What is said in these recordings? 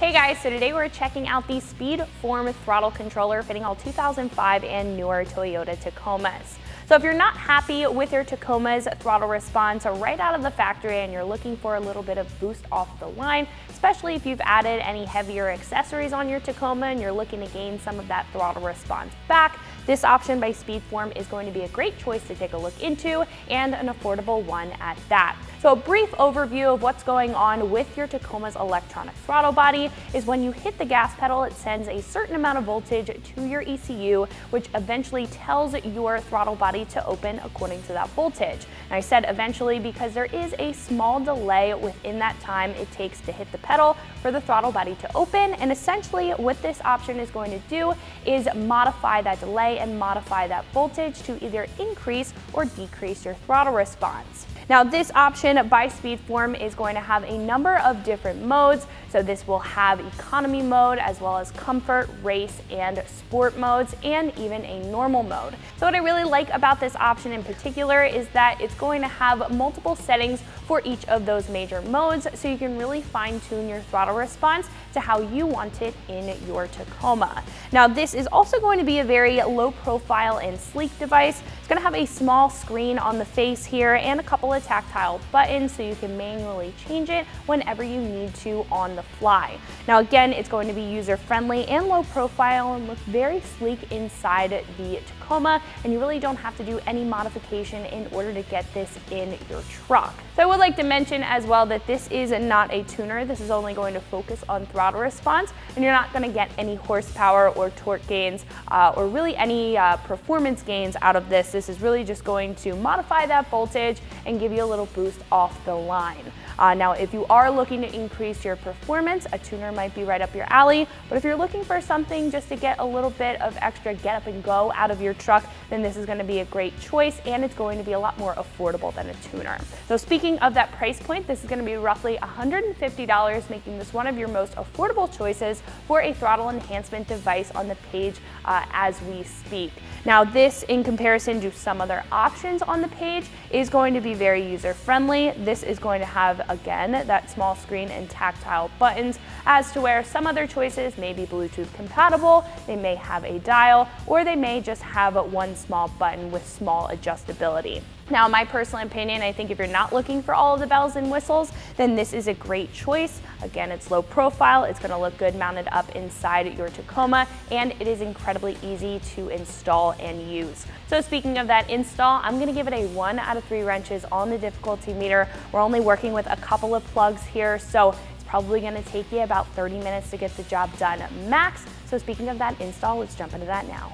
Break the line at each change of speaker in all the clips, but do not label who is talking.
Hey guys, so today we're checking out the SpeedForm Throttle Controller fitting all 2005 and newer Toyota Tacomas. So if you're not happy with your Tacoma's throttle response right out of the factory and you're looking for a little bit of boost off the line, especially if you've added any heavier accessories on your Tacoma and you're looking to gain some of that throttle response back, this option by SpeedForm is going to be a great choice to take a look into, and an affordable one at that. So a brief overview of what's going on with your Tacoma's electronic throttle body is when you hit the gas pedal, it sends a certain amount of voltage to your ECU, which eventually tells your throttle body to open according to that voltage. And I said eventually because there is a small delay within that time it takes to hit the pedal for the throttle body to open, and essentially what this option is going to do is modify that delay and modify that voltage to either increase or decrease your throttle response. Now this option by SpeedForm is going to have a number of different modes. So this will have economy mode as well as comfort, race, and sport modes, and even a normal mode. So what I really like about this option in particular is that it's going to have multiple settings for each of those major modes, so you can really fine-tune your throttle response to how you want it in your Tacoma. Now this is also going to be a very low profile and sleek device. It's going to have a small screen on the face here and a couple of tactile buttons so you can manually change it whenever you need to on the fly. Now again, it's going to be user-friendly and low profile and look very sleek inside the Tacoma, and you really don't have to do any modification in order to get this in your truck. So I would like to mention as well that this is not a tuner. This is only going to focus on throttle response, and you're not going to get any horsepower or torque gains or really any performance gains out of this. This is really just going to modify that voltage and give you a little boost off the line. Now, if you are looking to increase your performance, a tuner might be right up your alley, but if you're looking for something just to get a little bit of extra get up and go out of your truck, then this is going to be a great choice, and it's going to be a lot more affordable than a tuner. So speaking of that price point, this is going to be roughly $150, making this one of your most affordable choices for a throttle enhancement device on the page as we speak. Now this, in comparison to some other options on the page, is going to be very user-friendly. This is going to have, again, that small screen and tactile buttons, as to where some other choices may be Bluetooth compatible, they may have a dial, or they may just have one small button with small adjustability. Now, in my personal opinion, I think if you're not looking for all of the bells and whistles, then this is a great choice. Again, it's low profile, it's going to look good mounted up inside your Tacoma, and it is incredibly easy to install and use. So speaking of that install, I'm going to give it a 1 out of 3 wrenches on the difficulty meter. We're only working with a couple of plugs here, so it's probably going to take you about 30 minutes to get the job done max. So speaking of that install, let's jump into that now.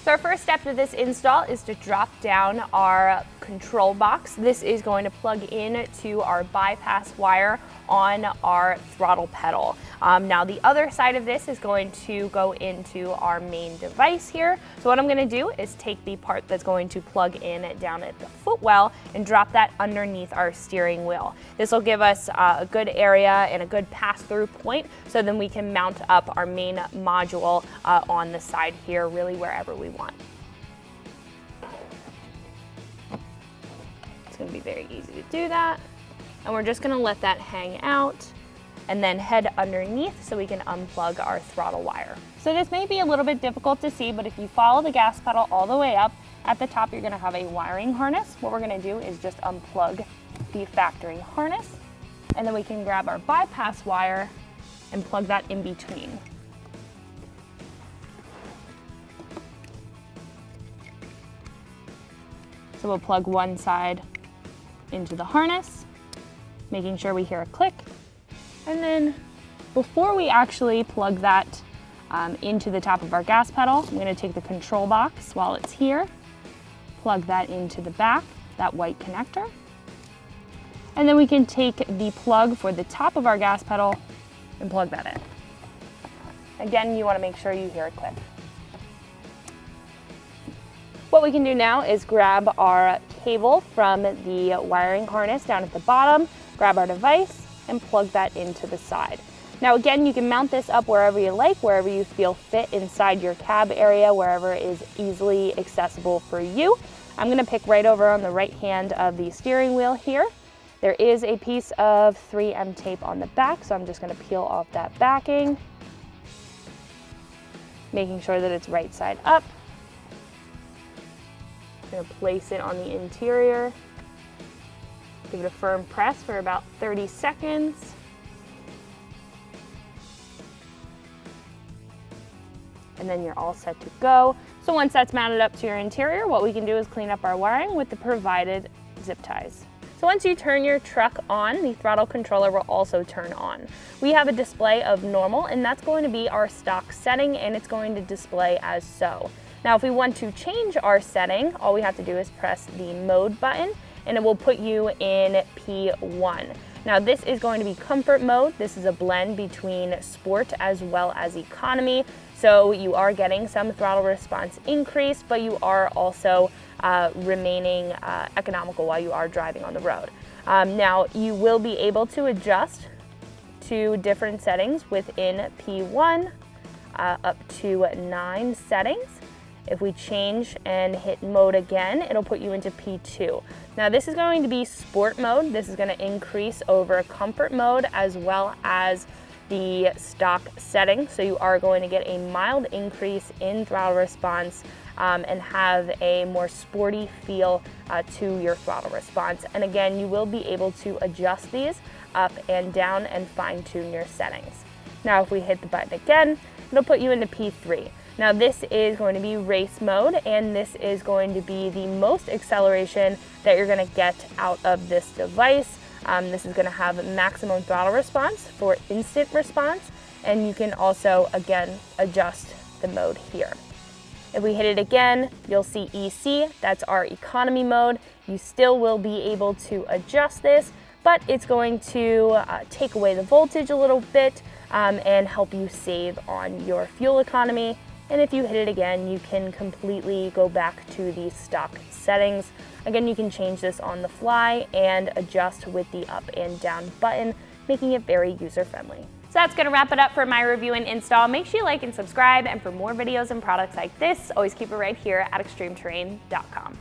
So our first step to this install is to drop down our control box. This is going to plug in to our bypass wire on our throttle pedal. Now the other side of this is going to go into our main device here. So what I'm going to do is take the part that's going to plug in down at the footwell and drop that underneath our steering wheel. This will give us a good area and a good pass-through point, so then we can mount up our main module on the side here, really wherever we want. It's going to be very easy to do that. And we're just going to let that hang out and then head underneath so we can unplug our throttle wire. So this may be a little bit difficult to see, but if you follow the gas pedal all the way up, at the top you're going to have a wiring harness. What we're going to do is just unplug the factory harness, and then we can grab our bypass wire and plug that in between. So we'll plug one side into the harness, making sure we hear a click. And then before we actually plug that into the top of our gas pedal, I'm going to take the control box while it's here, plug that into the back, that white connector. And then we can take the plug for the top of our gas pedal and plug that in. Again, you want to make sure you hear a click. What we can do now is grab our cable from the wiring harness down at the bottom, grab our device, and plug that into the side. Now again, you can mount this up wherever you like, wherever you feel fit inside your cab area, wherever is easily accessible for you. I'm going to pick right over on the right hand of the steering wheel here. There is a piece of 3M tape on the back, so I'm just going to peel off that backing, making sure that it's right side up. I'm going to place it on the interior. Give it a firm press for about 30 seconds. And then you're all set to go. So once that's mounted up to your interior, what we can do is clean up our wiring with the provided zip ties. So once you turn your truck on, the throttle controller will also turn on. We have a display of normal, and that's going to be our stock setting, and it's going to display as so. Now, if we want to change our setting, all we have to do is press the mode button, and it will put you in P1. Now, this is going to be comfort mode. This is a blend between sport as well as economy. So you are getting some throttle response increase, but you are also remaining economical while you are driving on the road. Now, you will be able to adjust to different settings within P1, up to 9 settings. If we change and hit mode again, it'll put you into P2. Now, this is going to be sport mode. This is going to increase over comfort mode as well as the stock setting. So you are going to get a mild increase in throttle response and have a more sporty feel to your throttle response. And again, you will be able to adjust these up and down and fine tune your settings. Now, if we hit the button again, it'll put you into P3. Now, this is going to be race mode, and this is going to be the most acceleration that you're going to get out of this device. This is going to have maximum throttle response for instant response, and you can also, again, adjust the mode here. If we hit it again, you'll see EC, that's our economy mode. You still will be able to adjust this, but it's going to take away the voltage a little bit and help you save on your fuel economy. And if you hit it again, you can completely go back to the stock settings. Again, you can change this on the fly and adjust with the up and down button, making it very user-friendly. So that's gonna wrap it up for my review and install. Make sure you like and subscribe, and for more videos and products like this, always keep it right here at extremeterrain.com.